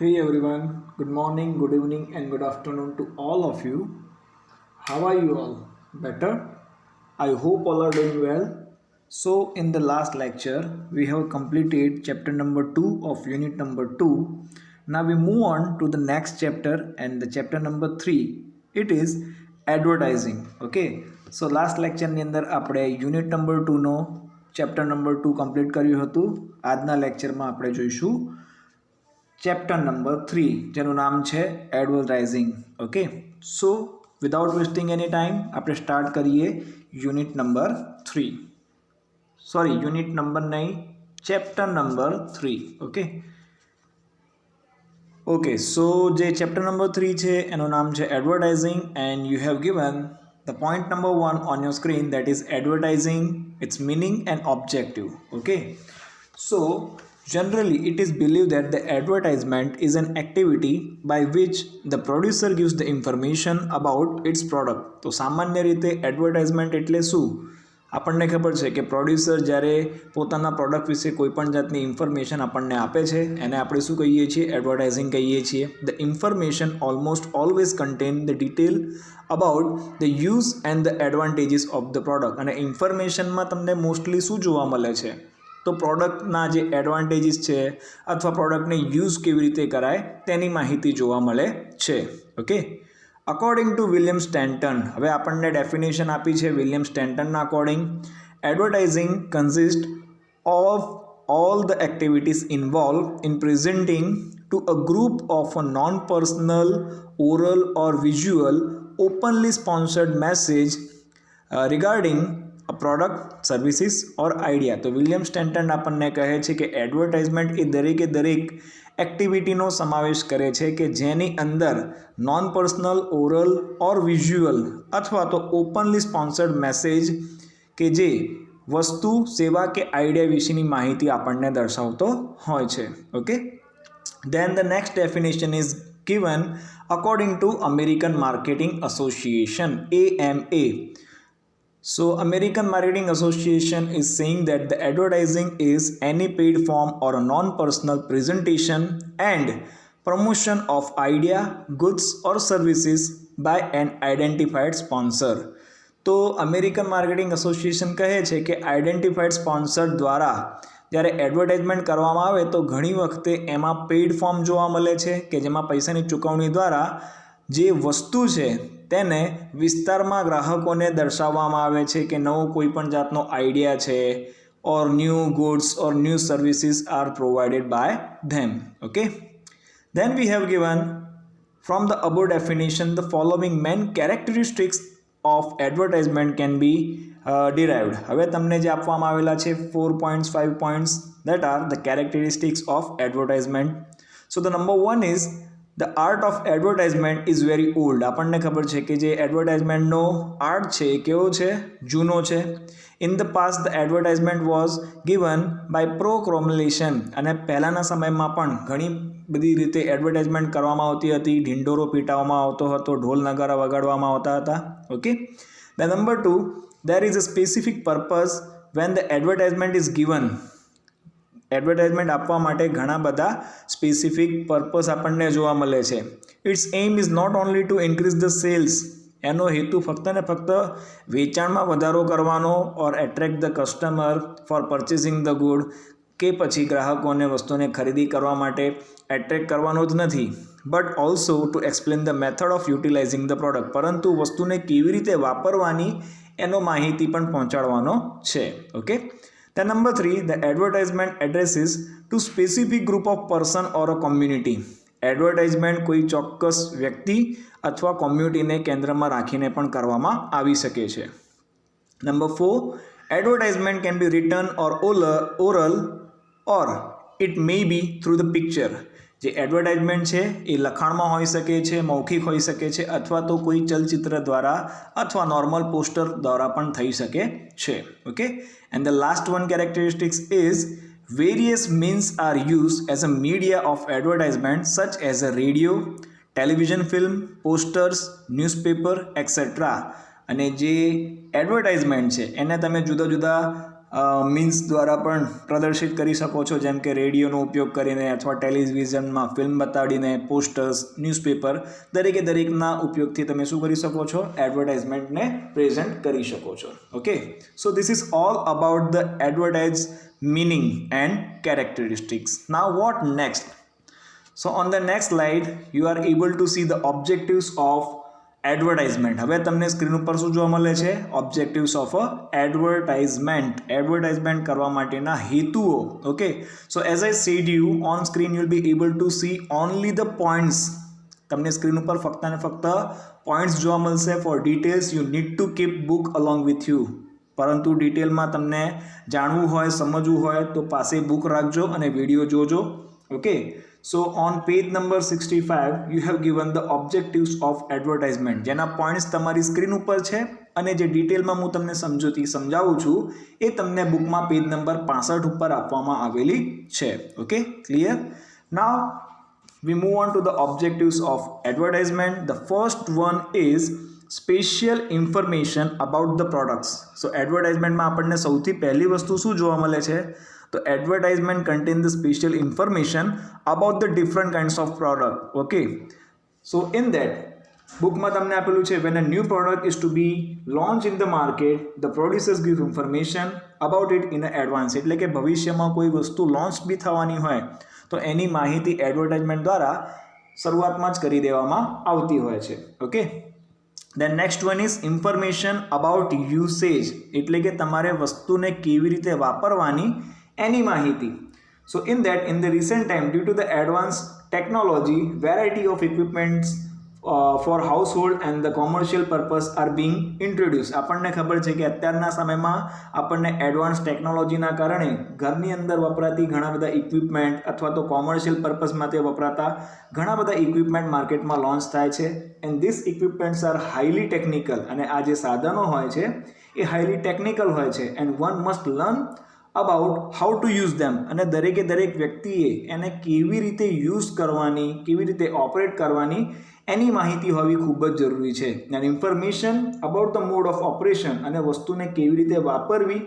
Hey everyone, good morning, good evening, and good afternoon to all of you. How are you all? Better? I hope all are doing well. So, in the last lecture, we have completed chapter number 2 of unit number 2. Now, we move on to the next chapter and the chapter number 3. It is advertising. Okay, so last lecture ની અંદર આપણે unit number 2 નો chapter number 2 complete કર્યું હતું. આજના લેક્ચરમાં આપણે જોઈશું chapter number 3 જેનું નામ છે એડવર્ટાઇઝિંગ. ઓકે, સો વિધાઉટ વેસ્ટિંગ એની ટાઈમ આપણે સ્ટાર્ટ કરીએ unit number 3. Sorry, unit number નહીં, ચેપ્ટર નંબર 3. ઓકે, સો જે ચેપ્ટર નંબર 3 છે એનું નામ છે advertising and you have given the point number 1 on your screen, that is advertising, its meaning and objective. Okay, so generally it is believed that the advertisement is an activity by which the producer gives the information about its product. તો સામાન્ય રીતે advertisement એટલે શું? આપણને ખબર છે કે producer જ્યારે પોતાના પ્રોડક્ટ વિશે કોઈપણ જાતની ઇન્ફોર્મેશન આપણને આપે છે એને આપણે શું કહીએ છીએ? એડવર્ટાઇઝિંગ કહીએ છીએ. The information almost always contain the detail about the use and the advantages of the product. અને ઇન્ફોર્મેશનમાં તમને મોસ્ટલી શું જોવા મળે છે? તો પ્રોડક્ટના જે એડવાન્ટેજીસ છે અથવા પ્રોડક્ટને યુઝ કેવી રીતે કરાય તેની માહિતી જોવા મળે છે. Okay, according to William Stanton, હવે આપણને ડેફિનેશન આપી છે વિલિયમ સ્ટેન્ટનના according, advertising consist of all the activities involved in presenting to a group of a non-personal, oral or visual, openly sponsored message regarding a product, services or idea. તો William Stanton આપણને કહે છે કે advertisement એ દરેકે દરેક એક્ટિવિટીનો સમાવેશ કરે છે કે જેની અંદર નોન પર્સનલ, ઓરલ ઓર વિઝ્યુઅલ અથવા તો ઓપનલી સ્પોન્સર્ડ મેસેજ કે જે વસ્તુ, સેવા કે આઈડિયા વિશેની માહિતી આપણને દર્શાવતો હોય છે. Okay, then the next definition is given according to American Marketing Association, AMA. So American Marketing Association is saying that the advertising is any paid form or a non-personal presentation and promotion of idea, goods or services by an identified sponsor. તો American marketing association કહે છે કે identified sponsor દ્વારા જ્યારે advertisement કરવામાં આવે તો ઘણી વખતે એમાં પેઇડ ફોર્મ જોવા મળે છે કે જેમાં પૈસાની ચૂકવણી દ્વારા જે વસ્તુ છે તેને વિસ્તારમાં ગ્રાહકોને દર્શાવવામાં આવે છે કે નવો કોઈ પણ જાતનો આઈડિયા છે or new goods or new services are provided by them. Okay, then we have given from the above definition the following main characteristics of advertisement can be derived. હવે તમને જે આપવામાં આવેલા છે 4 points, 5 points, that are the characteristics of advertisement. So the number 1 is the art of advertisement is very old. આપણને ખબર છે કે જે એડવર્ટાઇઝમેન્ટનો આર્ટ છે એ કેવો છે? જૂનો છે. In the past the advertisement was given by proclamation, અને પહેલાંના સમયમાં પણ ઘણી બધી રીતે એડવર્ટાઇઝમેન્ટ કરવામાં આવતી હતી. ઢીંઢોરો પીટાવવામાં આવતો હતો, ઢોલ નગારા વગાડવામાં આવતા હતા. Okay, the number 2, there is a specific purpose when the advertisement is given. Advertisement આપવા માટે ઘણા બધા સ્પેસિફિક પર્પસ આપણને જોવા મળે છે. Its aim is not only to increase the sales, એનો હેતુ ફક્ત ને ફક્ત વેચાણમાં વધારો કરવાનો or attract the customer for purchasing the good, કે પછી ગ્રાહકોને વસ્તુને ખરીદી કરવા માટે એટ્રેક્ટ કરવાનો જ નથી, but also to explain the method of utilising the product, પરંતુ વસ્તુને કેવી રીતે વાપરવાની એનો માહિતી પણ પહોંચાડવાનો છે. Okay, then number 3, the advertisement addresses to specific group of person or a community. Advertisement કોઈ ચોક્કસ વ્યક્તિ અથવા કોમ્યુનિટીને કેન્દ્રમાં રાખીને પણ કરવામાં આવી શકે છે. Number 4, advertisement can be written or oral or it may be through the picture. જે એડવર્ટાઇઝમેન્ટ છે એ લખાણમાં હોઈ શકે છે, મૌખિક હોઈ શકે છે, અથવા તો કોઈ ચલચિત્ર દ્વારા અથવા નોર્મલ પોસ્ટર દ્વારા પણ થઈ શકે છે. Okay, and the last one characteristics is various means are used as a media of advertisement such as a radio, television, film, posters, newspaper, etc. અને જે એડવર્ટાઇઝમેન્ટ છે એને તમે જુદા જુદા મીન્સ દ્વારા પણ પ્રદર્શિત કરી શકો છો, જેમ કે રેડિયોનો ઉપયોગ કરીને અથવા ટેલિવિઝનમાં ફિલ્મ બતાડીને, પોસ્ટર્સ, ન્યૂઝપેપર, દરેકના ઉપયોગથી તમે શું કરી શકો છો? એડવર્ટાઇઝમેન્ટને પ્રેઝન્ટ કરી શકો છો. Okay, so this is all about the advertise meaning and characteristics. Now what next? So on the next slide you are able to see the objectives of advertisement. હવે તમને સ્ક્રીન ઉપર શું જોવા મળે છે? objectives of a advertisement. Advertisement કરવા માટેના હેતુઓ. Okay, so as I said you, on screen you will be able to see only the points. તમને સ્ક્રીન ઉપર ફક્ત અને ફક્ત પોઈન્ટ્સ જોવા મળશે. For details you need to keep book along with you. પરંતુ ડિટેલમાં તમને જાણવું હોય, સમજવું હોય તો પાસે બુક રાખજો અને વિડીયો જોજો. Okay, so on page number 65 you have given the objectives of advertisement, જેના પોઈન્ટ્સ તમારી સ્ક્રીન ઉપર છે અને જે ડિટેલમાં હું તમને સમજાવું છું એ તમને બુકમાં પેજ નંબર 65 ઉપર આપવામાં આવેલી છે. Okay, clear? Now we move on to the objectives of advertisement. The first one is special information about the products. So એડવર્ટાઇઝમેન્ટમાં આપણને સૌથી પહેલી વસ્તુ શું જોવા મળે છે? તો advertisement contain the special information about the different kinds of product. Okay, so in that બુકમાં તમને આપેલું છે, when a new product is to be launched in the market, the producers give information about it in advance. એટલે કે ભવિષ્યમાં કોઈ વસ્તુ launch બી થવાની હોય તો એની માહિતી એડવર્ટાઇઝમેન્ટ દ્વારા શરૂઆતમાં જ કરી દેવામાં આવતી હોય છે. Okay, then next one is information about usage. એટલે કે તમારે વસ્તુને કેવી રીતે વાપરવાની એની માહિતી. So in that, in the recent time, due to the advanced technology, variety of equipments for household and the commercial purpose are being introduced. આપણને ખબર છે કે અત્યારના સમયમાં આપણને એડવાન્સ ટેકનોલોજીના કારણે ઘરની અંદર વપરાતી ઘણા બધા ઇક્વિપમેન્ટ અથવા તો કોમર્શિયલ પર્પઝ માટે વપરાતા ઘણા બધા ઇક્વિપમેન્ટ માર્કેટમાં લોન્ચ થાય છે. And these equipments are highly technical, અને આ જે સાધનો હોય છે એ હાઈલી ટેકનિકલ હોય છે. And one must learn about how to use them, અને દરેક વ્યક્તિએ એને કેવી રીતે યુઝ કરવાની, કેવી રીતે ઓપરેટ કરવાની એની માહિતી હોવી ખૂબ જ જરૂરી છે. And information about the mode of operation, અને વસ્તુને કેવી રીતે વાપરવી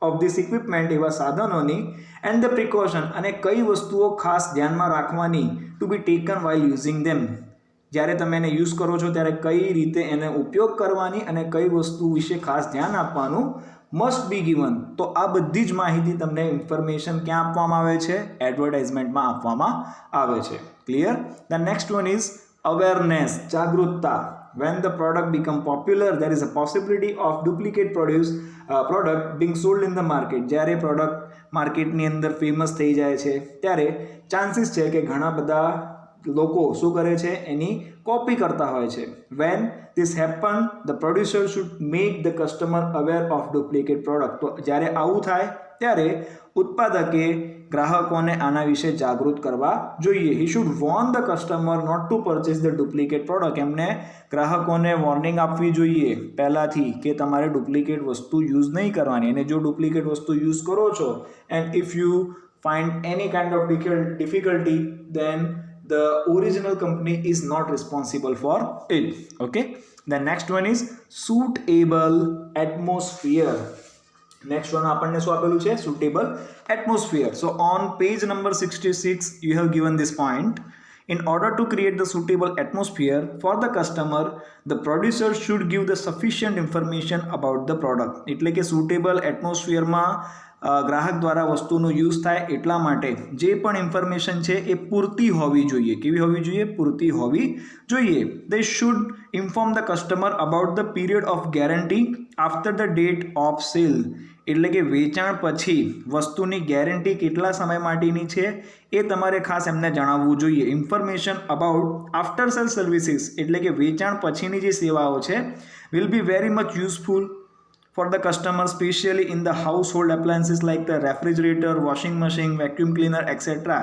ઓફ ધીસ ઇક્વિપમેન્ટ, એવા સાધનોની. એન્ડ ધ પ્રિકોશન, અને કઈ વસ્તુઓ ખાસ ધ્યાનમાં રાખવાની to be taken while using them. જ્યારે તમે એને યુઝ કરો છો ત્યારે કઈ રીતે એને ઉપયોગ કરવાની અને કઈ વસ્તુ વિશે ખાસ ધ્યાન આપવાનું મસ્ટ બી ગિવન. તો આ બધી જ માહિતી તમને ઇન્ફોર્મેશન ક્યાં આપવામાં આવે છે? એડવર્ટાઇઝમેન્ટમાં આપવામાં આવે છે. Clear? The next one is awareness, જાગૃતતા. when the product become popular, there is a possibility of duplicate product being sold in the market. જ્યારે પ્રોડક્ટ માર્કેટની અંદર ફેમસ થઈ જાય છે ત્યારે ચાન્સીસ છે કે ઘણા બધા લોકો શું કરે છે? એની કોપી કરતા હોય છે. when this happen, the producer should make the customer aware of duplicate product. તો જ્યારે આવું થાય ત્યારે ઉત્પાદકે ગ્રાહકોને આના વિશે જાગૃત કરવા જોઈએ. he should warn the customer not to purchase the duplicate product. એમને ગ્રાહકોને વોર્નિંગ આપવી જોઈએ પહેલાથી કે તમારે ડુપ્લિકેટ વસ્તુ યુઝ નહીં કરવાની, અને જો ડુપ્લિકેટ વસ્તુ યુઝ કરો છો and if you find any kind of difficulty, then the original company is not responsible for it. Okay, the next one is suitable atmosphere. next one આપણને શું આપેલું છે? suitable atmosphere. so on page number 66 you have given this point. in order to create the suitable atmosphere for the customer, the producer should give the sufficient information about the product. એટલે કે suitable atmosphere માં ગ્રાહક દ્વારા વસ્તુનો use થાય એટલા માટે જે પણ ઇન્ફોર્મેશન છે એ પૂરતી હોવી જોઈએ. કેવી હોવી જોઈએ? પૂરતી હોવી જોઈએ. they should inform the customer about the period of guarantee after the date of sale. એટલે કે વેચાણ પછી વસ્તુની ગેરંટી કેટલા સમય માટેની છે એ તમારે ખાસ એમને જણાવવું જોઈએ. Information about after cell services, એટલે કે વેચાણ પછીની જે સેવાઓ છે, will be very much useful for the customer, especially in the household appliances like the refrigerator, washing machine, vacuum cleaner, etc.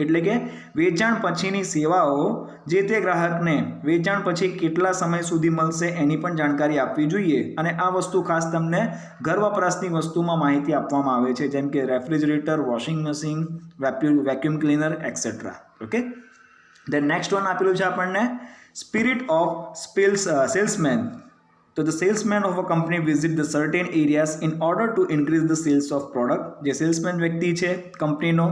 એટલે કે વેચાણ પછીની સેવાઓ જે તે ગ્રાહકને વેચાણ પછી કેટલા સમય સુધી મળશે એની પણ જાણકારી આપવી જોઈએ. અને આ વસ્તુ ખાસ તમને ઘર વપરાશની વસ્તુમાં માહિતી આપવામાં આવે છે, જેમ કે refrigerator, washing machine, vacuum cleaner etcetera. Okay, the next one આપેલું છે આપણને સ્પિરિટ ઓફ સેલ્સમેન. તો the salesman of a company visit the certain areas in order to increase the sales of product. જે સેલ્સમેન વ્યક્તિ છે કંપનીનો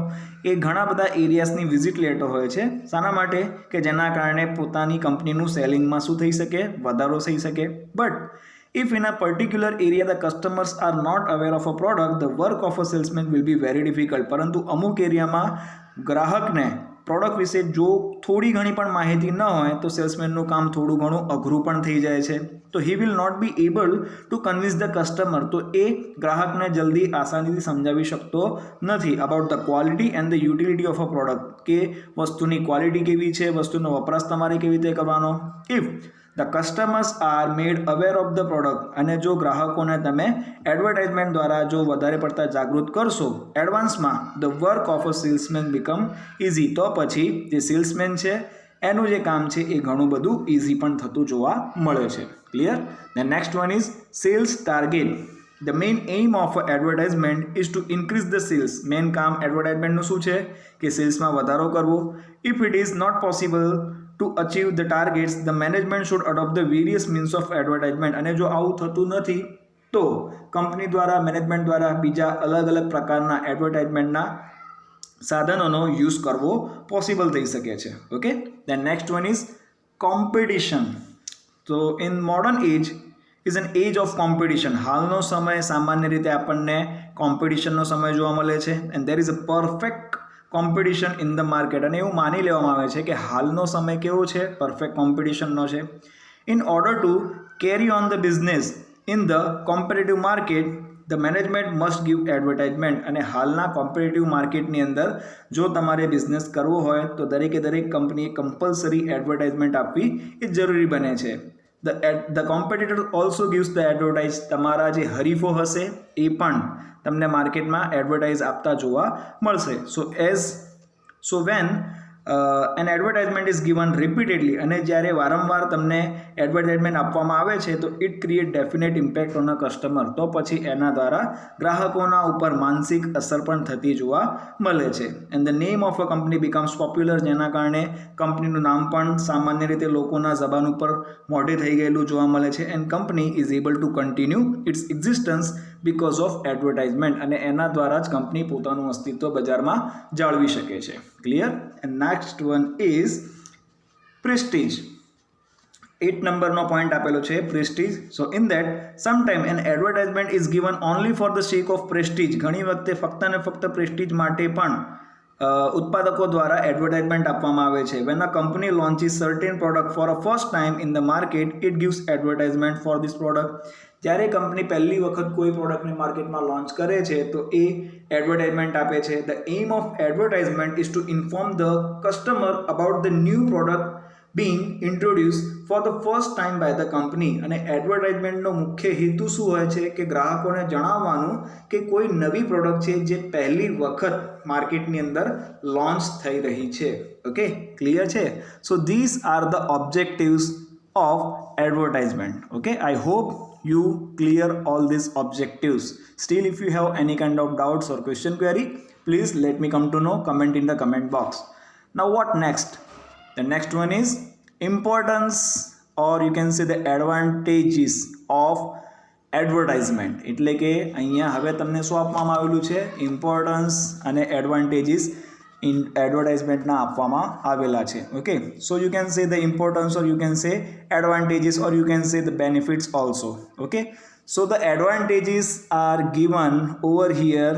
એ ઘણા બધા એરિયાઝની વિઝિટ લેતો હોય છે. શાના માટે? કે જેના કારણે પોતાની કંપનીનું સેલિંગમાં શું થઈ શકે? વધારો થઈ શકે. But if in a particular area the customers are not aware of a product, the work of a salesman will be very difficult. પરંતુ અમુક એરિયામાં ગ્રાહકને પ્રોડક્ટ વિશે જો થોડી ઘણી પણ માહિતી ન હોય તો સેલ્સમેનનું કામ થોડું ઘણું અઘરું પણ થઈ જાય છે. તો he will not be able to convince the customer. તો એ ગ્રાહકને જલ્દી આસાનીથી સમજાવી શકતો નથી about the quality and the utility of a product, કે વસ્તુની ક્વોલિટી કેવી છે, વસ્તુનો વપરાશ તમારે કેવી રીતે કરવાનો. If the customers are made aware of the product, અને જો ગ્રાહકોને તમે એડવર્ટાઇઝમેન્ટ દ્વારા જો વધારે પડતા જાગૃત કરશો એડવાન્સમાં, the work of a salesman become easy. તો પછી જે સેલ્સમેન છે એનું જે કામ છે એ ઘણું બધું ઇઝી પણ થતું જોવા મળે છે. Clear? The next one is sales target. The main aim of advertisement is to increase the sales. Main કામ એડવર્ટાઇઝમેન્ટનું શું છે? કે સેલ્સમાં વધારો કરવો. If it is not possible to achieve the targets, the management should adopt the various means of advertisement. અને જો આવું થતું નથી તો કંપની દ્વારા, મેનેજમેન્ટ દ્વારા બીજા અલગ અલગ પ્રકારના એડવર્ટાઇઝમેન્ટના સાધનોનો યુઝ કરવો પોસિબલ થઈ શકે છે. Okay, the next one is competition. તો in modern age is an age of competition. હાલનો સમય સામાન્ય રીતે આપણને કોમ્પિટિશનનો સમય જોવા મળે છે. And there is a perfect competition in the market. અને એવું માની લેવામાં આવે છે કે હાલનો સમય કેવો છે? પરફેક્ટ કોમ્પિટિશનનો છે. In order two carry on the business in the competitive market, the management must give advertisement. અને હાલના કોમ્પિટિટિવ માર્કેટની અંદર જો તમારે બિઝનેસ કરવો હોય તો દરેકે દરેક કંપનીએ કમ્પલસરી એડવર્ટાઇઝમેન્ટ આપવી એ જરૂરી બને છે. The competitor also gives the advertise. તમારા જે હરીફો હશે એ પણ તમને માર્કેટમાં એડવર્ટાઇઝ આપતા જોવા મળશે. So when an advertisement is given repeatedly, અને જ્યારે વારંવાર તમને એડવર્ટાઇઝમેન્ટ આપવામાં આવે છે તો it create definite impact on a customer. તો પછી એના દ્વારા ગ્રાહકોના ઉપર માનસિક અસર પણ થતી જોવા મળે છે. And the name of a company becomes popular. જેના કારણે કંપનીનું નામ પણ સામાન્ય રીતે લોકોના જબાન ઉપર મોઢે થઈ ગયેલું જોવા મળે છે. And company is able to continue its existence because of advertisement. અને એના દ્વારા જ કંપની પોતાનું અસ્તિત્વ બજારમાં જાળવી શકે છે. Clear? And next one is prestige. 8 નંબરનો પોઈન્ટ આપેલો છે prestige. So in that sometime an advertisement is given only for the sake of prestige. ઘણી વખતે ફક્ત ને ફક્ત પ્રેસ્ટીજ માટે પણ ઉત્પાદકો દ્વારા એડવર્ટાઇઝમેન્ટ આપવામાં આવે છે. When a company launches certain product for a first time in the market, it gives advertisement for this product. જ્યારે કંપની પહેલી વખત કોઈ પ્રોડક્ટને માર્કેટમાં લોન્ચ કરે છે તો એ એડવર્ટાઇઝમેન્ટ આપે છે. The aim of advertisement is two inform the customer about the new product being introduced for the first time by the company. અને એડવર્ટાઇઝમેન્ટનો મુખ્ય હેતુ શું હોય છે? કે ગ્રાહકોને જણાવવાનું કે કોઈ નવી પ્રોડક્ટ છે જે પહેલી વખત માર્કેટની અંદર લોન્ચ થઈ રહી છે. ઓકે, ક્લિયર છે? સો this are the objectives of advertisement. Okay, I hope you clear all these objectives. Still, if you have any kind of doubts or question query, please let me come to know. Comment in the comment box. Now what next? The next one is importance, or you can say the advantages of advertisement. એટલે કે અહીંયા હવે તમને શું આપવામાં આવેલું છે? Importance અને એડવાન્ટેજીસ in એડવર્ટાઇઝમેન્ટના આપવામાં આવેલા છે. Okay, so you can say the importance, or you can say advantages, or you can say the benefits also. Okay, so the advantages R given over here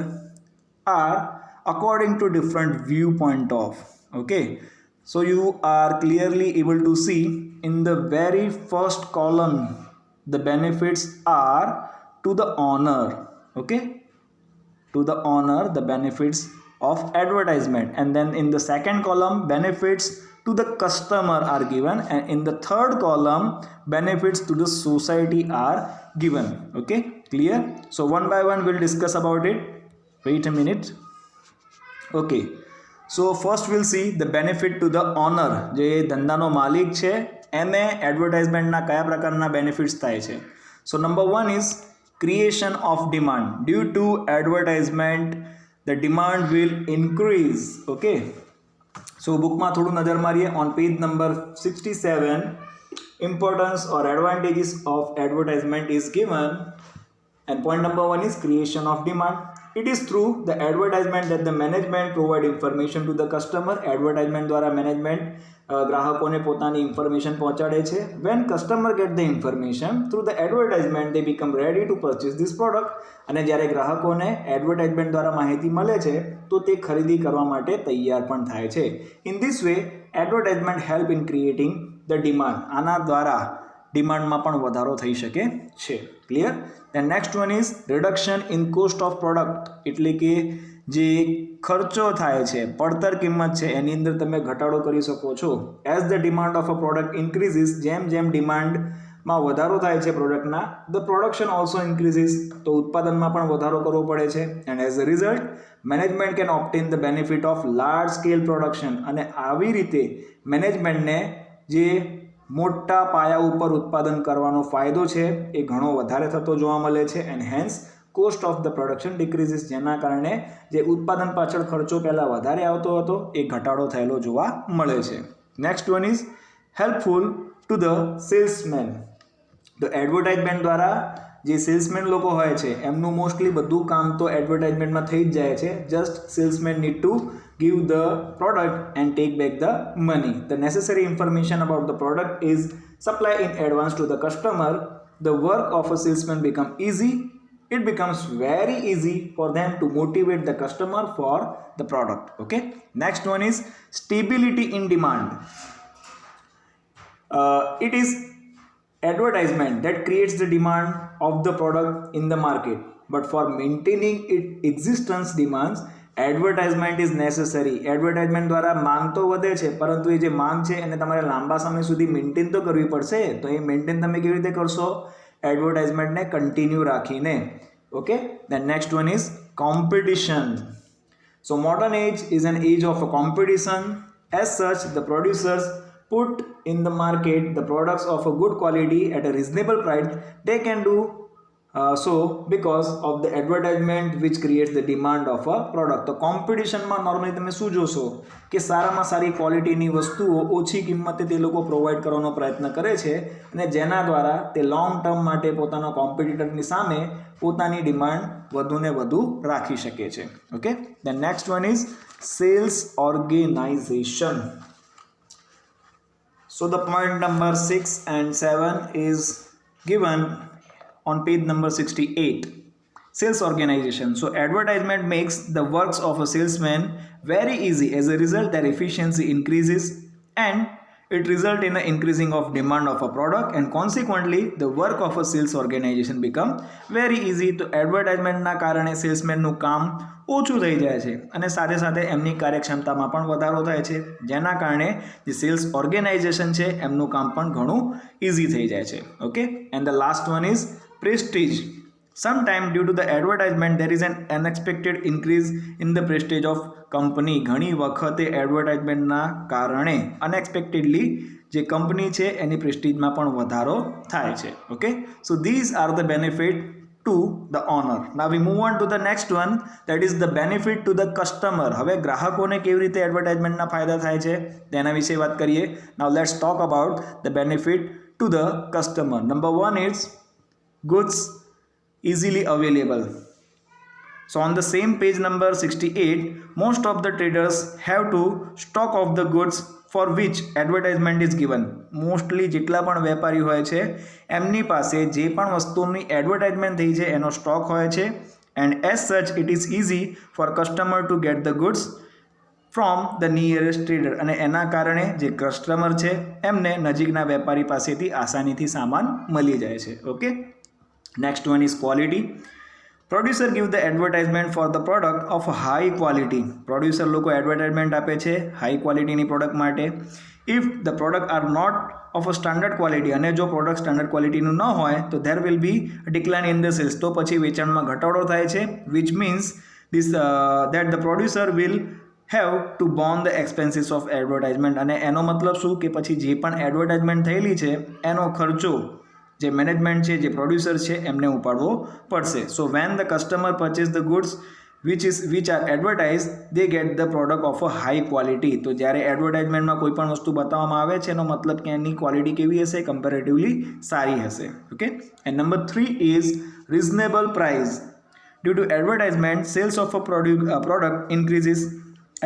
are according to different viewpoint of. Okay, so you are clearly able to see in the very first column the benefits are to the owner. Okay, to the owner the benefits of advertisement, and then in the second column benefits to the customer are given, and in the third column benefits to the society are given. Okay, clear? So one by one we'll discuss about it. Wait a minute. Okay, so first we'll see the benefit to the owner. જે ધંધાનો માલિક છે એને એડવર્ટાઇઝમેન્ટના કયા પ્રકારના benefits થાય છે? So number 1 is creation of demand. Due to advertisement the demand will increase. Okay, so book માં થોડું નજર મારીએ. on page number 67 importance or advantages of advertisement is given. And point number one is creation of demand. It is through the advertisement that the management provide information to the customer. Advertisement દ્વારા management ગ્રાહકોને પોતાની information પહોંચાડે છે. When customer get the information through the advertisement, they become ready to purchase this product. અને જ્યારે ગ્રાહકોને advertisement દ્વારા માહિતી મળે છે તો તે ખરીદી કરવા માટે તૈયાર પણ થાય છે. In this way, advertisement help in creating the demand. આના દ્વારા ડિમાન્ડમાં પણ વધારો થઈ શકે છે. Clear? then next one is reduction in cost of product. એટલે કે જે ખર્ચો થાય છે, પડતર કિંમત છે, એની અંદર તમે ઘટાડો કરી શકો છો. as the demand of a product increases, જેમ ડિમાન્ડમાં વધારો થાય છે પ્રોડક્ટના, the production also increases, તો ઉત્પાદનમાં પણ વધારો કરવો પડે છે. and as a result, management can obtain the benefit of large scale production. અને આવી રીતે મેનેજમેન્ટને જે મોટા પાયા ઉપર ઉત્પાદન કરવાનો ફાયદો છે એ ઘણો વધારે થતો જોવા મળે છે. And hence cost of the production decreases, જેના કારણે જે ઉત્પાદન પાછળ ખર્ચો પહેલાં વધારે આવતો હતો એ ઘટાડો થયેલો જોવા મળે છે. Next one is helpful to the salesman. તો એડવર્ટાઇઝમેન્ટ દ્વારા જે સેલ્સમેન લોકો હોય છે એમનું મોસ્ટલી બધું કામ તો એડવર્ટાઇઝમેન્ટમાં થઈ જ જાય છે. Just salesman need to give the product and take back the money. The necessary information about the product is supplied in advance to the customer. The work of a salesman becomes easy. It becomes very easy for them to motivate the customer for the product. Okay. Next one is stability in demand. It is advertisement that creates the demand of the product in the market. But for maintaining its existence demands, advertisement is necessary. Advertisement દ્વારા માંગ તો વધે છે, પરંતુ એ જે માંગ છે એને તમારે લાંબા સમય સુધી મેન્ટેન તો કરવી પડશે. તો એ મેન્ટેન તમે કેવી રીતે કરશો? એડવર્ટાઇઝમેન્ટને કન્ટિન્યુ રાખીને. Okay. Then next one is competition. So modern age is an age of a competition. As such the producers put in the market the products of a good quality at a reasonable price. They can do so because of the advertisement which creates the demand of a product. તો કોમ્પિટિશનમાં normally તમે શું જોશો કે સારામાં સારી ક્વોલિટીની વસ્તુઓ ઓછી કિંમતે તે લોકો પ્રોવાઈડ કરવાનો પ્રયત્ન કરે છે અને જેના દ્વારા તે લોંગ ટર્મ માટે પોતાના કોમ્પિટિટરની સામે પોતાની ડિમાન્ડ વધુને વધુ રાખી શકે છે. Okay. The next one is sales organisation. So the point number 6 and 7 is given on page number 68. Sales organization. So advertisement makes the works of a salesman very easy. As a result, their efficiency increases and it results in an increasing of demand of a product, and consequently the work of a sales organization become very easy. તો એડવર્ટાઇઝમેન્ટના કારણે સેલ્સમેનનું કામ ઓછું થઈ જાય છે અને સાથે સાથે એમની કાર્યક્ષમતામાં પણ વધારો થાય છે, જેના કારણે જે સેલ્સ ઓર્ગેનાઇઝેશન છે એમનું કામ પણ ઘણું ઇઝી થઈ જાય છે. Okay. And the last one is prestige. Sometimes due to the advertisement there is an unexpected increase in the prestige of company. ઘણી વખતે એડવર્ટાઇઝમેન્ટના કારણે અનએક્સપેક્ટેડલી જે કંપની છે એની પ્રેસ્ટીજમાં પણ વધારો થાય છે. Okay. So these are the benefit to the owner. Now V move on to the next one, that is the benefit to the customer. હવે ગ્રાહકોને કેવી રીતે એડવર્ટાઇઝમેન્ટના ફાયદા થાય છે તેના વિશે વાત કરીએ. Now let's talk about the benefit to the customer. Number one is goods easily available. So on the same page number 68, most of the traders have to stock of the goods for which advertisement is given. Mostly જેટલા પણ વેપારી હોય છે એમની પાસે જે પણ વસ્તુની એડવર્ટાઇઝમેન્ટ થઈ છે એનો સ્ટોક હોય છે. and as such it is easy for customer to get the goods from the nearest trader. અને એના કારણે જે કસ્ટમર છે એમને નજીકના વેપારી પાસેથી આસાનીથી સામાન મળી જાય છે. Okay. Next one is quality. Producer give the advertisement for the product of high quality. Producer લોકો advertisement આપે છે high quality ની product માટે. If the product are not of a standard quality, અને જો product standard quality નું ન હોય તો there will be a decline in the sales. તો પછી વેચાણમાં ઘટાડો થાય છે, which means this that the producer will have to borne the expenses of advertisement. અને એનો મતલબ શું કે પછી જે પણ advertisement થયેલી છે એનો ખર્ચો જે મેનેજમેન્ટ છે, જે પ્રોડ્યુસર છે એમને ઉપાડવો પડશે. So when the customer purchase the goods which are advertised, they get the product of a high quality. તો જ્યારે એડવર્ટાઇઝમેન્ટમાં કોઈ પણ વસ્તુ બતાવવામાં આવે છે એનો મતલબ કે એની ક્વોલિટી કેવી હશે, કમ્પેરેટિવલી સારી હશે. Okay, and number 3 is reasonable price. Due to advertisement, sales of a product increases.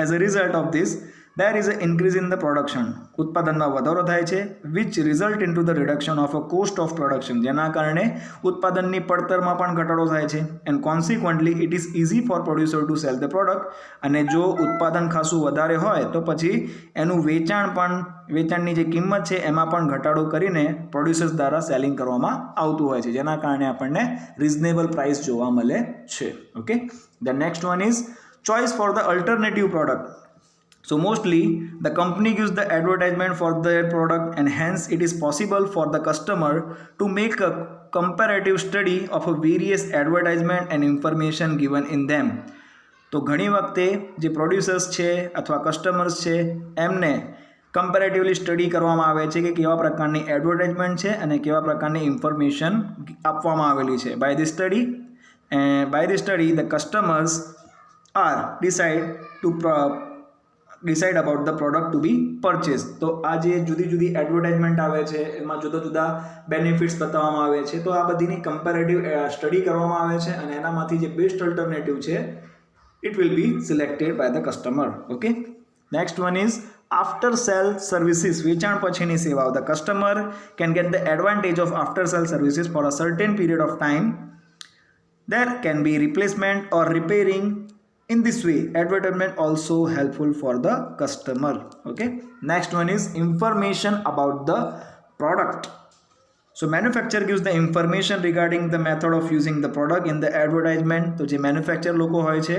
As a result of this, there is an increase in the production. ઉત્પાદનમાં વધારો થાય છે, which result into the reduction of a cost of production. જેના કારણે ઉત્પાદનની પડતરમાં પણ ઘટાડો થાય છે. And consequently, it is easy for producer to sell the product. અને જો ઉત્પાદન ખાસું વધારે હોય તો પછી એનું વેચાણની જે કિંમત છે એમાં પણ ઘટાડો કરીને પ્રોડ્યુસર્સ દ્વારા સેલિંગ કરવામાં આવતું હોય છે, જેના કારણે આપણને રિઝનેબલ પ્રાઇસ જોવા મળે છે. Okay, the next one is choice for the alternative product. So mostly the company gives the advertisement for their product, and hence it is possible for the customer to make a comparative study of a various advertisement and information given in them. તો ઘણી વખતે જે producers છે અથવા customers છે એમને comparatively study કરવામાં આવે છે કે કેવા પ્રકારની એડવર્ટાઇઝમેન્ટ છે અને કેવા પ્રકારની ઇન્ફોર્મેશન આપવામાં આવેલી છે. By the study the customers are decide about the product to be purchased. તો આ જે જુદી જુદી એડવર્ટાઇઝમેન્ટ આવે છે એમાં જુદા જુદા બેનિફિટ્સ બતાવવામાં આવે છે, તો આ બધીની કમ્પેરેટિવ સ્ટડી કરવામાં આવે છે અને એનામાંથી જે બેસ્ટ અલ્ટરનેટિવ છે it will be selected by the customer. Okay, next one is after sale services. વેચાણ પછીની સેવાઓ. The customer can get the advantage of after sale services for a certain period of time. There can be replacement or repairing. In this way, advertisement also helpful for the customer. Okay, next one is information about the product. So manufacturer gives the information regarding the method of using the product in the advertisement. તો જે manufacture લોકો હોય છે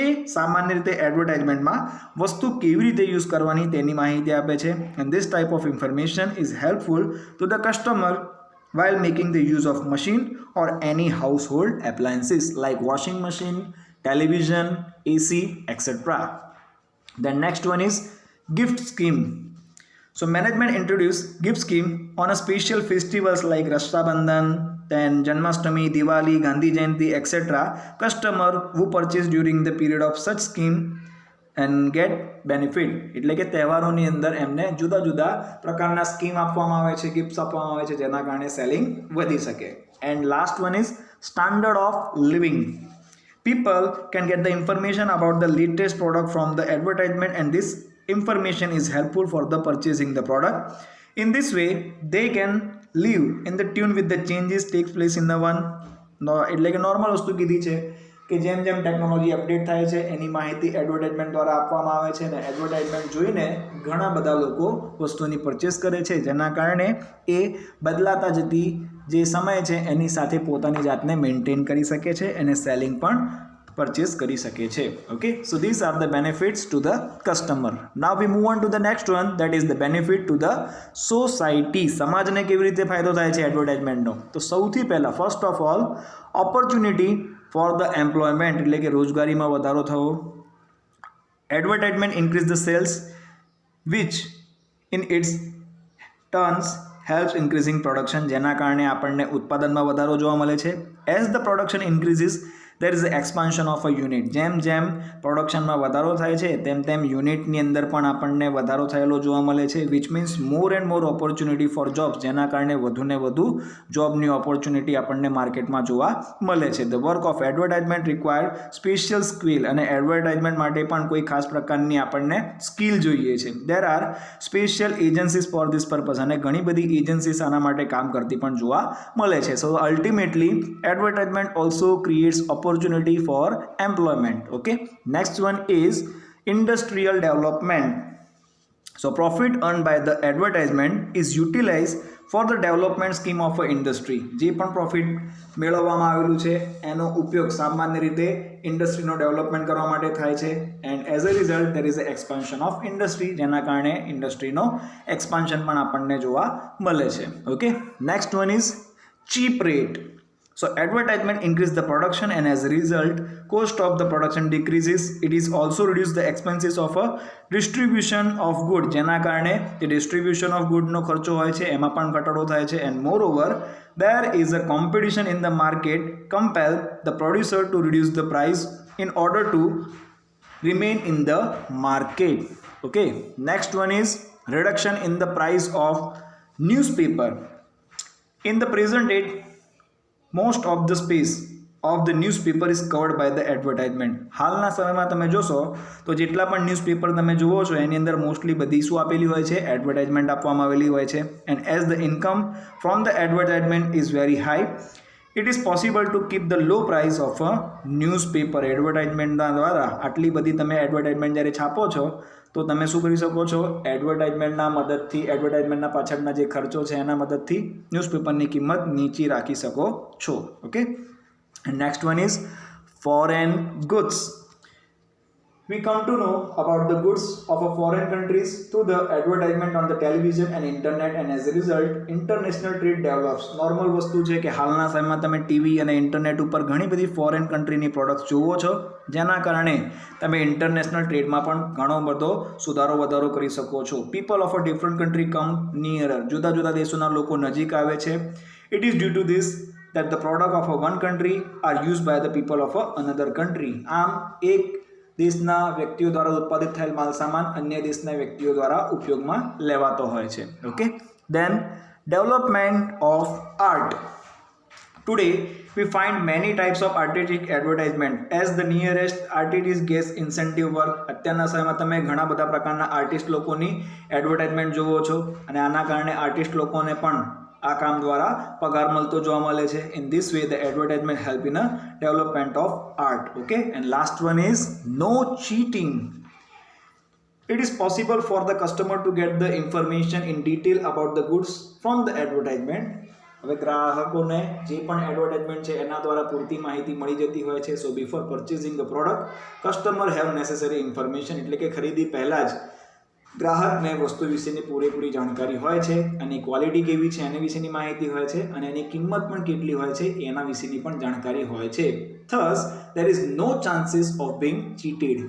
એ સામાન્ય રીતે એડવર્ટાઇઝમેન્ટમાં વસ્તુ કેવી રીતે યુઝ કરવાની તેની માહિતી આપે છે. and this type of information is helpful to the customer while making the use of machine or any household appliances like washing machine, television, AC, etc. The next one is gift scheme. So management introduced gift scheme on a special festivals like Raksha Bandhan, then Janmashtami, Diwali, Gandhi Jayanti, etc. Customer who purchase during the period of such scheme and get benefit. એટલે કે તહેવારોની અંદર એમને જુદા જુદા પ્રકારના scheme આપવામાં આવે છે, ગિફ્ટ્સ આપવામાં આવે છે, જેના કારણે સેલિંગ વધી શકે. And last one is standard of living. People can get the information about the latest product from the advertisement, and this information is helpful for the purchasing the product. In this way, they can live in the tune with the changes takes place in the one. એટલે કે normal વસ્તુ કીધી છે કે જેમ જેમ technology update થાય છે એની માહિતી એડવર્ટાઇઝમેન્ટ દ્વારા આપવામાં આવે છે અને એડવર્ટાઇઝમેન્ટ જોઈને ઘણા બધા લોકો વસ્તુની પરચેસ કરે છે, જેના કારણે એ બદલાતા જતી જે સમય છે એની સાથે પોતાની જાતને મેન્ટેન કરી શકે છે અને સેલિંગ પણ પરચેસ કરી શકે છે. Okay, so this are the benefits two the customer. Now V move on to the next one, that is the benefit to the society. સમાજને કેવી રીતે ફાયદો થાય છે એડવર્ટાઇઝમેન્ટનો? તો સૌથી પહેલાં first of all opportunity for the employment, એટલે કે રોજગારીમાં વધારો થવો. Advertisement increase the sales which in its turns helps increasing production, જેના કારણે આપણને ઉત્પાદનમાં વધારો જોવા મળે છે. As the production increases there is an expansion of a unit. જેમ જેમ પ્રોડક્શનમાં વધારો થાય છે તેમ તેમ યુનિટની અંદર પણ આપણને વધારો થયેલો જોવા મળે છે, which means more and more opportunity for jobs, જેના કારણે વધુને વધુ જોબની ઓપોર્ચ્યુનિટી આપણને માર્કેટમાં જોવા મળે છે. The work of advertisement require special skill, અને એડવર્ટાઇઝમેન્ટ માટે પણ કોઈ ખાસ પ્રકારની આપણને સ્કિલ જોઈએ છે. There are special agencies for this purpose, અને ઘણી બધી એજન્સીસ આના માટે કામ કરતી પણ જોવા મળે છે. So ultimately advertisement also creates opportunity for employment. Okay, next one is industrial development. So profit earned by the advertisement is utilized for the development scheme of a industry. જે પણ પ્રોફિટ મેળવવામાં આવેલું છે એનો ઉપયોગ સામાન્ય રીતે ઇન્ડસ્ટ્રીનો ડેવલપમેન્ટ કરવા માટે થાય છે. And as a result there is a expansion of industry, જેના કારણે ઇન્ડસ્ટ્રીનો એક્સપાન્શન પણ આપણને જોવા મળે છે. Okay, next one is cheap rate. So advertisement increase the production, and as a result cost of the production decreases. It is also reduce the expenses of a distribution of good, જેના કારણે જે distribution of good નો ખર્ચો હોય છે એમાં પણ ઘટાડો થાય છે. And moreover there is a competition in the market compel the producer to reduce the price in order to remain in the market. Okay, next one is reduction in the price of newspaper. In the present date, most of the space of the newspaper is covered by the advertisement. હાલના સમયમાં તમે જોશો તો જેટલા પણ newspaper તમે જુઓ છો એની અંદર મોસ્ટલી બધી શું આપેલી હોય છે, એડવર્ટાઇઝમેન્ટ આપવામાં આવેલી હોય છે. And as the income from the advertisement is very high, it is possible to keep the low price of a newspaper. એડવર્ટાઇઝમેન્ટના દ્વારા આટલી બધી તમે એડવર્ટાઇઝમેન્ટ જ્યારે છાપો છો તો તમે શું કરી શકો છો, એડવર્ટાઇઝમેન્ટના મદદથી, એડવર્ટાઇઝમેન્ટના પાછળના જે ખર્ચો છે એના મદદથી ન્યૂઝપેપરની કિંમત નીચી રાખી શકો છો. Okay, and next one is foreign goods. We come to know about the goods of a foreign countries through the advertisement on the television and internet, and as a result international trade develops. Normal વસ્તુ છે કે હાલના સમયમાં તમે TV અને internet ઉપર ઘણી બધી ફોરેન કન્ટ્રીની પ્રોડક્ટ્સ જુઓ છો, જેના કારણે તમે ઇન્ટરનેશનલ ટ્રેડમાં પણ ઘણો બધો સુધારો વધારો કરી શકો છો. People of a different country come nearer. જુદા જુદા દેશોના લોકો નજીક આવે છે. It is due to this that the product of a one country are used by the people of a another country. આમ એક દેશના વ્યક્તિઓ દ્વારા ઉત્પાદિત થયેલ માલ સામાન અન્ય દેશના વ્યક્તિઓ દ્વારા ઉપયોગમાં લેવાતો હોય છે. Okay, then development of art. Today we find many types of artistic advertisement as the nearest artist gets incentive work. અત્યારના સમયમાં તમે ઘણા બધા પ્રકારના આર્ટિસ્ટ લોકોની એડવર્ટાઇઝમેન્ટ જુઓ છો અને આના કારણે આર્ટિસ્ટ લોકોને પણ આ કામ દ્વારા પગાર મળતો જોવા મળે છે. In this way the advertisement help in a development of art. Okay, and last one is no cheating. It is possible for the customer to get the information in detail about the goods from the advertisement. હવે ગ્રાહકોને જે પણ advertisement છે એના દ્વારા પૂરતી માહિતી મળી જતી હોય છે. સો before purchasing the product customer have necessary information, એટલે કે ખરીદી પહેલાં જ ગ્રાહકને વસ્તુ વિશેની પૂરેપૂરી જાણકારી હોય છે, એની ક્વોલિટી કેવી છે એની વિશેની માહિતી હોય છે, અને એની કિંમત પણ કેટલી હોય છે એના વિશેની પણ જાણકારી હોય છે. Thus there is no chances of being cheated,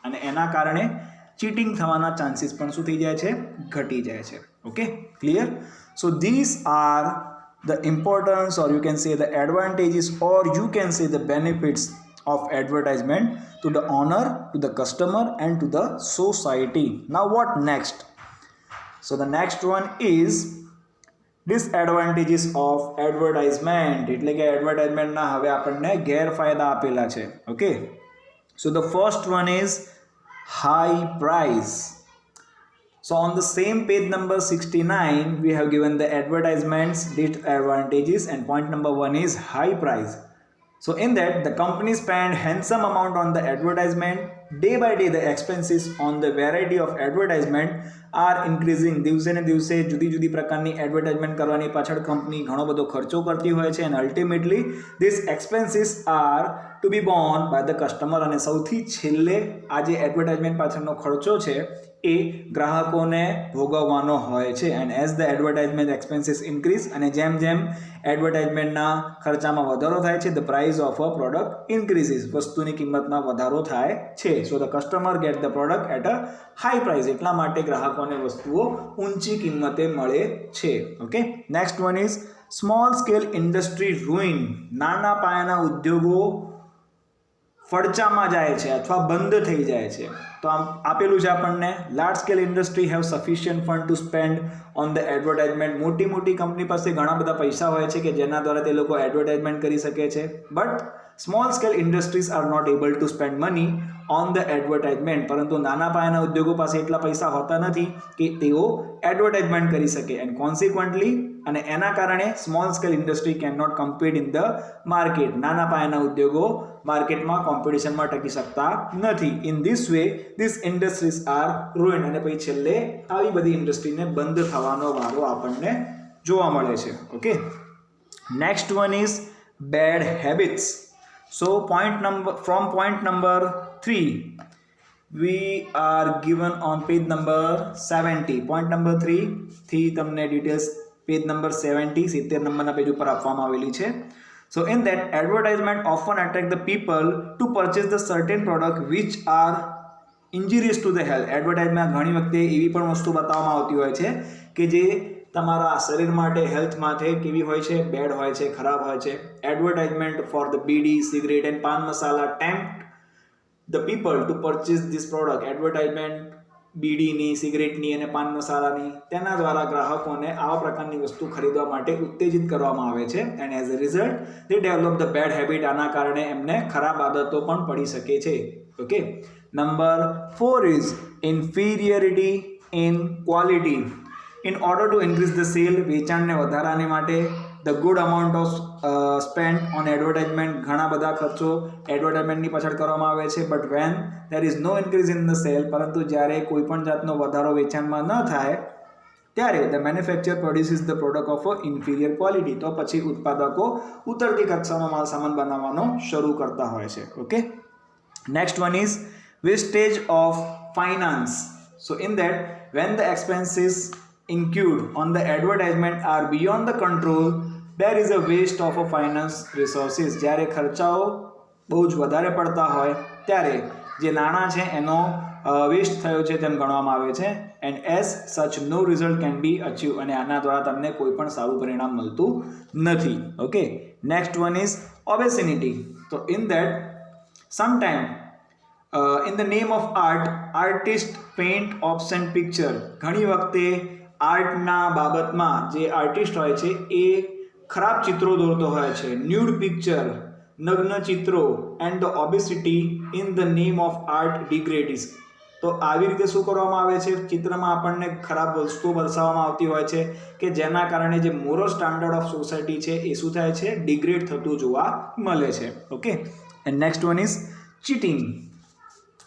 અને એના કારણે ચીટિંગ થવાના ચાન્સીસ પણ શું થઈ જાય છે, ઘટી જાય છે. Okay, clear? So this are the importance, or you can say the advantages, or you can say the benefits of advertisement to the owner, to the customer and to the society. Now what next? So the next one is disadvantages of advertisement. એટલે કે એડવર્ટાઇઝમેન્ટના હવે આપણને ગેરફાયદા આપેલા છે. Okay, so the first one is high price. So on the same page number 69 we have given the advertisements disadvantages, and point number 1 is high price. So in that the company spend handsome amount on the advertisement. Day by day the expenses on the variety of advertisement are increasing. દિવસે ને દિવસે જુદી જુદી પ્રકારની advertisement કરવાની પાછળ company ઘણો બધો ખર્ચો કરતી હોય છે, and ultimately these expenses are to be borne by the customer. અને સૌથી છેલ્લે આ જે એડવર્ટાઇઝમેન્ટ પાછળનો ખર્ચો છે એ ગ્રાહકોને ભોગવવાનો હોય છે. And as the advertisement expenses increase, અને જેમ જેમ એડવર્ટાઇઝમેન્ટના ખર્ચામાં વધારો થાય છે, the price of a product increases, વસ્તુની કિંમતમાં વધારો થાય છે. So the customer get the product at a high price. એટલા માટે ગ્રાહકોને વસ્તુઓ ઊંચી કિંમતે મળે છે. Okay, next one is small scale industry ruin. નાના પાયાના ઉદ્યોગો ફડચામાં જાય છે અથવા બંધ થઈ જાય છે. તો આમ આપેલું છે આપણને, large scale industry have sufficient fund two spend on the advertisement. મોટી મોટી કંપની પાસે ઘણા બધા પૈસા હોય છે કે જેના દ્વારા તે લોકો એડવર્ટાઇઝમેન્ટ કરી શકે છે. But small scale industries are not able to spend money on the advertisement. પરંતુ નાના પાયાના ઉદ્યોગો પાસે એટલા પૈસા હોતા નથી કે તેઓ એડવર્ટાઇઝમેન્ટ કરી શકે. એન્ડ કોન્સિક્વન્ટલી, અને એના કારણે small scale industry can not compete in the market. નાના પાયાના ઉદ્યોગો માર્કેટમાં કોમ્પિટિશનમાં ટકી શકતા નથી. In this way this industries are ruin. અને પછી છેલ્લે આવી બધી ઇન્ડસ્ટ્રીને બંધ થવાનો વારો આપણને જોવા મળે છે. Okay, next one is bed habits. So point number 3 we are given on page number 70. point number 3 થી તમને ડિટેલ્સ પેજ નંબર 70 70 નંબરના પેજ ઉપર આપવામાં આવેલી છે. So in that advertisement often attract the people to purchase the certain product which are injurious to the health. એડવર્ટાઇઝમાં ઘણી વખતે એવી પણ વસ્તુ બતાવવામાં આવતી હોય છે કે જે તમારા શરીર માટે, હેલ્થ માટે કેવી હોય છે, બેડ હોય છે, ખરાબ હોય છે. Advertisement for the bidi, cigarette and paan masala tempt the people to purchase this product. Advertisement બીડીની, સિગરેટની અને પાન મસાલાની, તેના દ્વારા ગ્રાહકોને આવા પ્રકારની વસ્તુ ખરીદવા માટે ઉત્તેજિત કરવામાં આવે છે. And as a result they develop the bad habit. આના કારણે એમને ખરાબ આદતો પણ પડી શકે છે. Okay. Number 4 is inferiority in quality. In order to increase the sale, વેચાણને વધારવાને માટે the good amount of spend on advertisement, ઘણા બધા ખર્ચો એડવર્ટાઇઝમેન્ટની પાછળ કરવામાં આવે છે. But when there is no increase in the sale, પરંતુ જ્યારે કોઈ પણ જાતનો વધારો વેચાણમાં ન થાય ત્યારે the manufacture produces the product of inferior quality. તો પછી ઉત્પાદકો ઉતરતી કક્ષાનો માલ સામાન બનાવવાનો શરૂ કરતા હોય છે. Okay. Next one is wastage of finance. So in that when the expenses incurred on the advertisement are beyond the control, there is a waste of a finance resources. જ્યારે ખર્ચાઓ બહુ જ વધારે પડતા હોય ત્યારે જે નાણાં છે એનો વેસ્ટ થયો છે તેમ ગણવામાં આવે છે. And as such no result can be achieve. અને આના દ્વારા તમને કોઈ પણ સારું પરિણામ મળતું નથી. Okay. Next one is obscenity. તો in that sometime in the name of art, artist paint obscene picture. ઘણી વખતે આર્ટના બાબતમાં જે આર્ટિસ્ટ હોય છે એ ખરાબ ચિત્રો દોરતો હોય છે. ન્યૂડ પિક્ચર, નગ્ન ચિત્રો. And the obscenity in the name of art degrades. તો આવી રીતે શું કરવામાં આવે છે, ચિત્રમાં આપણને ખરાબ વસ્તુઓ દર્શાવવામાં આવતી હોય છે કે જેના કારણે જે મોરલ સ્ટાન્ડર્ડ ઓફ સોસાયટી છે એ શું થાય છે, ડિગ્રેડ થતું જોવા મળે છે. Okay. And next one is cheating.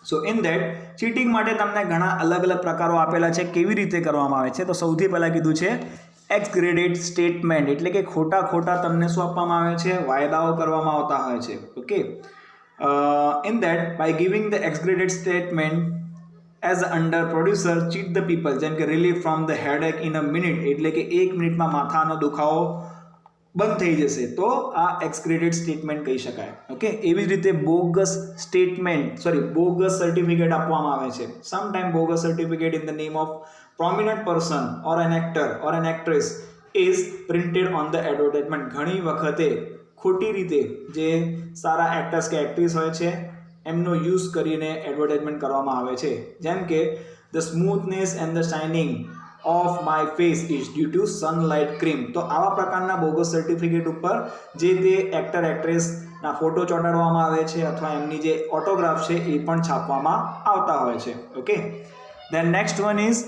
So in that cheating માટે તમને ઘણા અલગ અલગ પ્રકારો આપેલા છે, કેવી રીતે કરવામાં આવે છે. તો સૌથી પહેલાં કીધું છે એક્સગ્રેડેડ સ્ટેટમેન્ટ, એટલે કે ખોટા તમને શું આપવામાં આવે છે, વાયદાઓ કરવામાં આવતા હોય છે. Okay. In that by giving the exaggerated statement as under producer cheat the people. જેમ કે relief from the headache in a minute, એટલે કે 1 મિનિટમાં માથાનો દુખાવો બંધ થઈ જશે, તો આ એક્સગ્રેડેડ સ્ટેટમેન્ટ કહી શકાય. ઓકે. એવી જ રીતે બોગસ સર્ટિફિકેટ આપવામાં આવે છે. Sometime bogus certificate in the name of prominent person or an actor or an actress is printed on the advertisement. ઘણી વખતે ખોટી રીતે જે સારા એક્ટર્સ કે એક્ટ્રેસ હોય છે એમનો યુઝ કરીને એડવર્ટાઇઝમેન્ટ કરવામાં આવે છે. જેમ કે the smoothness and the shining of my face is due to sunlight cream. તો આવા પ્રકારના બોગસ સર્ટિફિકેટ ઉપર જે તે એક્ટર એક્ટ્રેસના ફોટો ચોંટાડવામાં આવે છે અથવા એમની જે ઓટોગ્રાફ છે એ પણ છાપવામાં આવતા હોય છે. Okay. Then next one is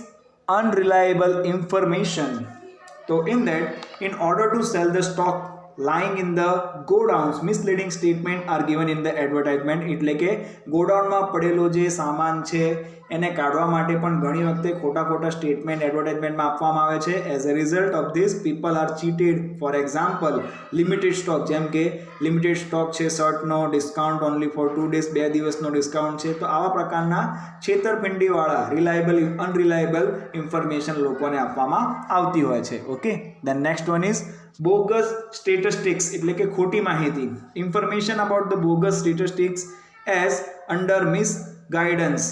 unreliable information. તો in that in order to sell the stock lying in the godowns, misleading statement are given in the advertisement. એટલે કે ગોડાઉનમાં પડેલો જે સામાન છે એને કાઢવા માટે પણ ઘણી વખતે ખોટા સ્ટેટમેન્ટ એડવર્ટાઇઝમેન્ટમાં આપવામાં આવે છે. As a result of this people are cheated. For example limited stock, જેમ કે લિમિટેડ સ્ટોક છે શર્ટનો, ડિસ્કાઉન્ટ ઓનલી ફોર 2 days, 2 દિવસનો ડિસ્કાઉન્ટ છે. તો આવા પ્રકારના છેતરપિંડીવાળા અનરિલાયેબલ ઇન્ફોર્મેશન લોકોને આપવામાં આવતી હોય છે. Okay. Then next one is bogus statistics, એટલે કે ખોટી માહિતી. Information about the bogus statistics as under misguidance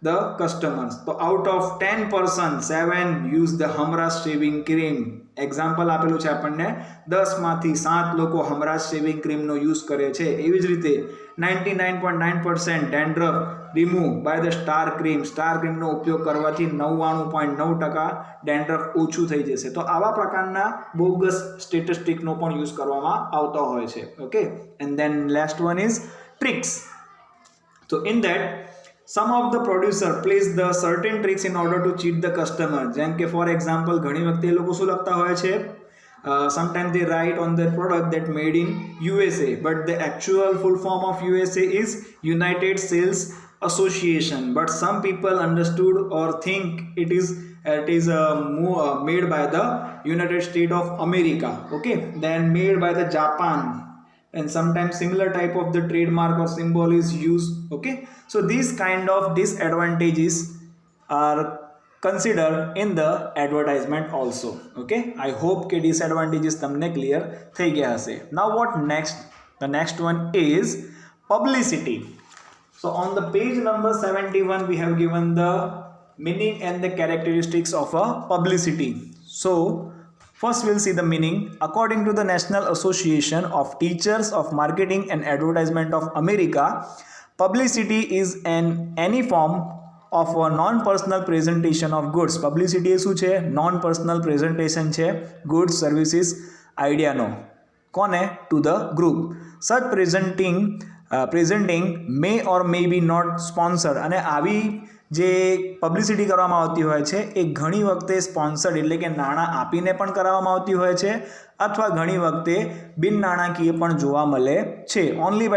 the customers. તો out of 10 person 7 use the હમરાઝ શેવિંગ ક્રીમ. એક્ઝામ્પલ આપેલું છે આપણને, 10માંથી 7 લોકો હમરાઝ શેવિંગ ક્રીમનો યુઝ કરે છે. એવી જ રીતે 99.9% dandruff remove by the star cream. Star ક્રીમનો ઉપયોગ કરવાથી 99.9% ડેન્ડ્રફ ઓછું થઈ જશે. તો આવા પ્રકારના બોગસ સ્ટેટિસ્ટિકનો પણ યુઝ કરવામાં આવતો હોય છે. Okay. And then last one is tricks. તો in that some of the producer plays the certain tricks in order to cheat the customer. જેમ કે ફોર એક્ઝામ્પલ ઘણી વખતે એ લોકો શું લખતા હોય છે, sometimes they write on their product that made in USA, but the actual full form of USA is United Sales Association. But some people understood or think it is made by the United States of America. Okay. Then made by the Japan, and sometimes similar type of the trademark or symbol is used. Okay. So these kind of disadvantages are considered in the advertisement also. Okay. I hope કે disadvantages તમને clear થઈ ગયા હશે. Now what next? The next one is publicity. So on the page number 71 we have given the meaning and the characteristics of a publicity. So first we'll see the meaning. According to the National Association of Teachers of Marketing and Advertisement of America, Publicity is any form of a non-personal presentation of goods. Publicity એ શું છે? Non-personal presentation છે goods, services, આઈડિયાનો. કોને? To the group. Such presenting may or may be not sponsored. અને આવી જે publicity કરવામાં આવતી હોય છે એ ઘણી વખતે સ્પોન્સર્ડ એટલે કે નાણાં આપીને પણ કરાવવામાં આવતી હોય છે અથવા ઘણી વખતે બિન નાણાકીય પણ જોવા મળે છે. Only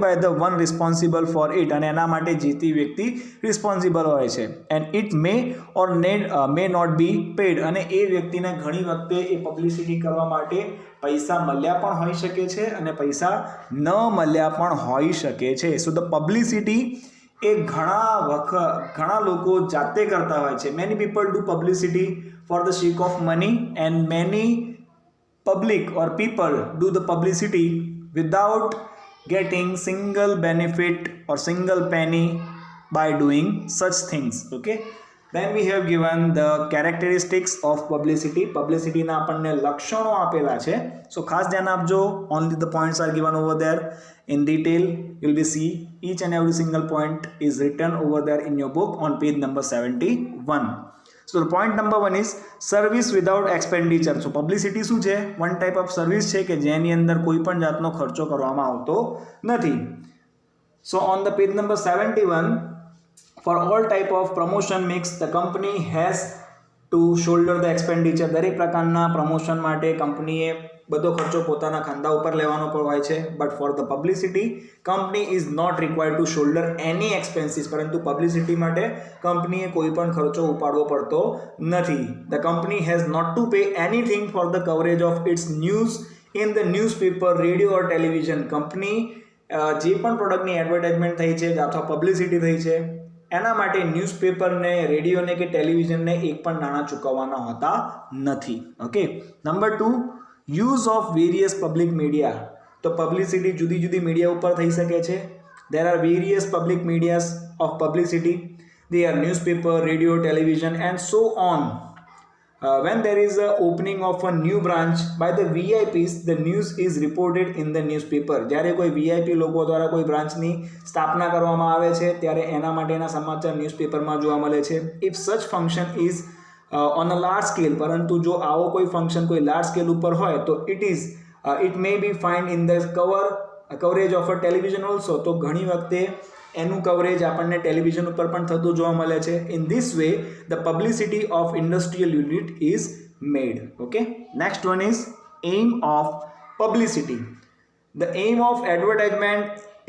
by the one responsible for it. અને એના માટે જે તે વ્યક્તિ રિસ્પોન્સિબલ હોય છે. And it may not be paid. અને એ વ્યક્તિને ઘણી વખતે એ પબ્લિસિટી કરવા માટે પૈસા મળ્યા પણ હોઈ શકે છે અને પૈસા ન મળ્યા પણ હોઈ શકે છે. સો ધ પબ્લિસિટી એ ઘણા લોકો જાતે કરતા હોય છે. Many people do publicity four the sake of money and many public or people do the publicity without getting single benefit or single penny by doing such things. Okay, then we have given the characteristics of publicity. Publicity ના આપણને લક્ષણો આપેલા છે. So ખાસ ધ્યાન આપજો. Only the points are given over there. In detail you'll be see each and every single point is written over there in your book on page number 71. So the point number 1 is service without expenditure. So publicity શું છે? One type of service છે કે જેની અંદર કોઈ પણ જાતનો ખર્ચો કરવામાં આવતો નથી. So on the page number 71, for all type of promotion mix the company has to shoulder the expenditure. દરેક પ્રકારના પ્રમોશન માટે કંપનીએ બધો ખર્ચો પોતાના ખાંદા ઉપર લેવાનો હોય છે. But for the publicity company is not required to shoulder any expenses. પરંતુ પબ્લિસિટી માટે કંપનીએ કોઈ પણ ખર્ચો ઉપાડવો પડતો નથી. The company has not to pay anything for the coverage of its news in the newspaper, radio or television. કંપની જે પણ પ્રોડક્ટની એડવર્ટાઇઝમેન્ટ થઈ છે અથવા પબ્લિસિટી થઈ છે એના માટે ન્યૂઝપેપરને, રેડિયોને કે ટેલિવિઝનને એક પણ નાણાં ચૂકવવાના હોતા નથી. Okay. Number 2, use of various public media. તો પબ્લિસિટી જુદી જુદી મીડિયા ઉપર થઈ શકે છે. There are various public medias of publicity. They are newspaper, radio, television and so on. When there is a opening of a new branch by the VIPs, the news is reported in the newspaper. જ્યારે કોઈ VIP લોકો દ્વારા કોઈ બ્રાન્ચની સ્થાપના કરવામાં આવે છે ત્યારે એના માટેના સમાચાર ન્યૂઝપેપરમાં જોવા મળે છે. If such function is on a large scale, પરંતુ જો આવો કોઈ ફંક્શન કોઈ લાર્જ સ્કેલ ઉપર હોય તો it may be find in the coverage of a television also. તો ઘણી વખતે એનું કવરેજ આપણને ટેલિવિઝન ઉપર પણ થતું જોવા મળે છે. In this way the publicity of industrial unit is made. Okay. Next one is aim of publicity. The aim of advertisement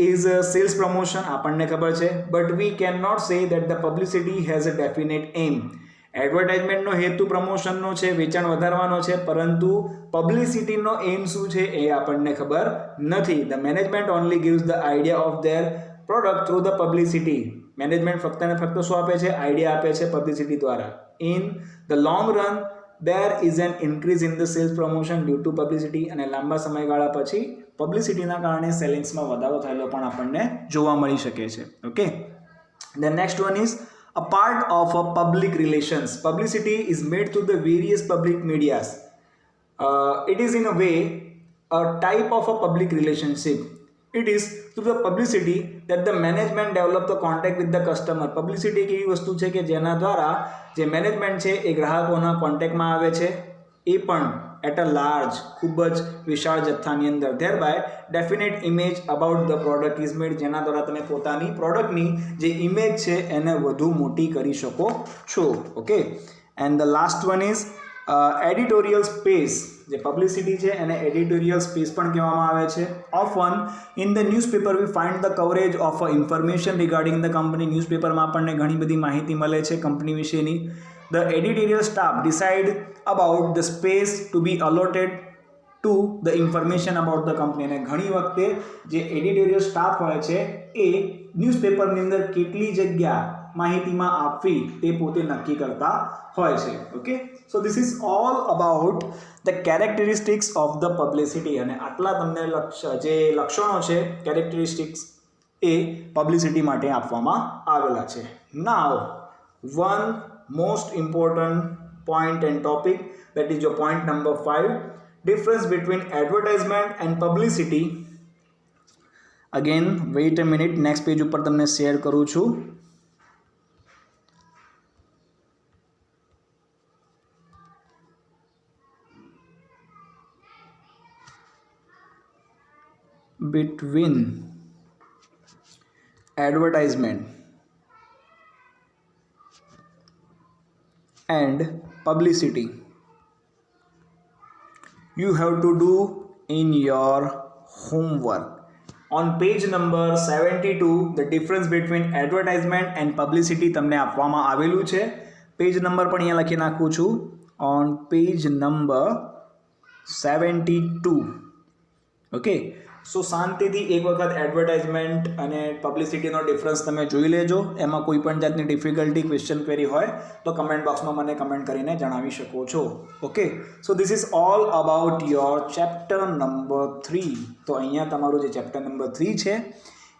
is sales promotion. આપણને ખબર છે. But we can not say that the publicity has a definite aim. એડવર્ટાઇઝમેન્ટનો હેતુ પ્રમોશનનો છે, વેચાણ વધારવાનો છે, પરંતુ પબ્લિસિટીનો એમ શું છે એ આપણને ખબર નથી. The management only gives the idea of their product through the publicity. Management ફક્ત ને ફક્ત શું આપે છે? આઈડિયા આપે છે પબ્લિસિટી દ્વારા. In the long run there is an increase in the sales promotion due to publicity. અને લાંબા સમયગાળા પછી પબ્લિસિટીના કારણે સેલિંગ્સમાં વધારો થયેલો પણ આપણને જોવા મળી શકે છે. Okay. The next one is a part of a public relations. Publicity is made to the various public medias. It is in a way a type of a public relationship. It is through the publicity that the management develop the contact with the customer. Publicity એક એવી વસ્તુ છે કે જેના દ્વારા જે management છે એ ગ્રાહકોના કોન્ટેક્ટમાં આવે છે, એ પણ એટ અ લાર્જ, ખૂબ જ વિશાળ જથ્થાની અંદર. Thereby definite image about the product is made. જેના દ્વારા તમે પોતાની પ્રોડક્ટની જે ઇમેજ છે એને વધુ મોટી કરી શકો છો. Okay. And the last one is editorial space. જે પબ્લિસિટી છે એને એડિટોરિયલ સ્પેસ પણ કહેવામાં આવે છે. Often in the newspaper we find the coverage of information regarding the company. ન્યૂઝપેપરમાં આપણને ઘણી બધી માહિતી મળે છે કંપની વિશેની. The editorial staff decide about the space to be allotted to the information about the company. અને ઘણી વખતે જે એડિટોરિયલ સ્ટાફ હોય છે એ ન્યૂઝપેપરની અંદર કેટલી જગ્યા માહિતીમાં આપવી તે પોતે નક્કી કરતા હોય છે. Okay. So this is all about the characteristics of the publicity. અને આટલા તમને જે લક્ષણો છે કેરેક્ટરિસ્ટિક્સ એ પબ્લિસિટી માટે આપવામાં આવેલા છે. નાઉ one most important point and topic, that is your point number 5, difference between advertisement and publicity. Again wait a minute, next page ઉપર તમને શેર કરું છું. Between advertisement and publicity, you have to do in your homework. On page number 72, the difference between advertisement and publicity તમને આપવામાં આવેલું છે. Page number પણ અહીંયા લખી નાખું છું. On page number 72. ઓકે, સો શાંતિથી એક વખત એડવર્ટાઇઝમેન્ટ અને પબ્લિસિટીનો ડિફરન્સ તમે જોઈ લેજો. એમાં કોઈ પણ જાતની ડિફિકલ્ટી, ક્વેશ્ચન ક્વેરી હોય તો કમેન્ટ બોક્સમાં મને કમેન્ટ કરીને જણાવી શકો છો. Okay, so this is all about your chapter number 3. તો અહીંયા તમારું જે ચેપ્ટર નંબર 3 છે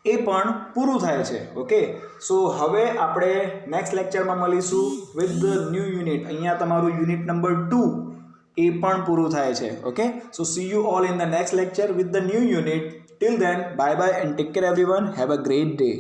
એ પણ પૂરું થાય છે. ઓકે, સો હવે આપણે નેક્સ્ટ લેક્ચરમાં મળીશું વિથ ધ ન્યૂ યુનિટ. અહીંયા તમારું યુનિટ નંબર 2 એ પણ પૂરું થાય છે. Okay, so C you all in the next lecture with the new unit. Till then, bye bye and take care everyone. Have a great day.